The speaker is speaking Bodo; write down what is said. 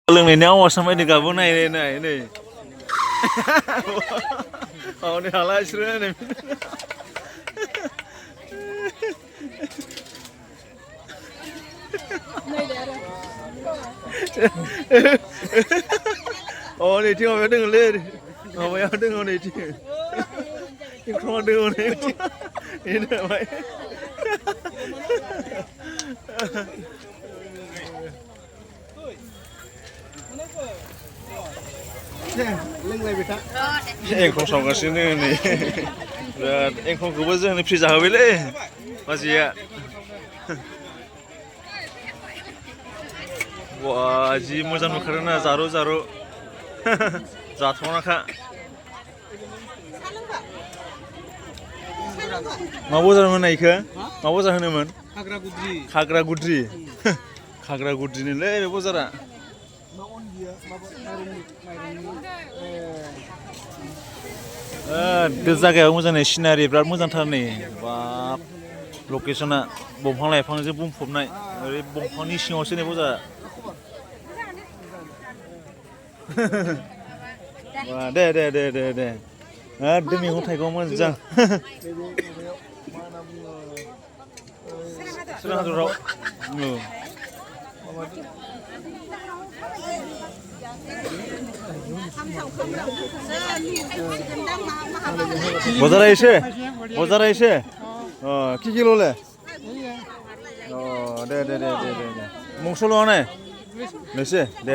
लोंनायनि आवाज माबायदि गाबो नाय नै औ नै हाला इसोरो नै अ नैथिं माबायाव दोङोलै माबायाव दङ नैथिं इख्रमाव दङ नै बेनो ओमफ्राय लोंलायबाय था एंखं सावगासिनो नै बिराद एंखंखौबो जोंनो फ्रि जाहोबायलै बाजैया बा जि मोजां नुखादोंना जारौ जारौ जाथावनाखा मा बजार होनो इखो मा बजार होनोमोन खाग्रागुद्रिनोलै बे बजारा बे जायगायाव मोजां नै सिनारि बिराद मोजांथार नै बाब लकेसना दंफां लाइफांजों बुंफबनाय ओरै दंफांनि सिङावसो नै बजारा दे एकदम मैगं थाइगं मोजां सोरां हादराव बजारा एसे कि किल'ले दे मुंसल' ने नोंसो दे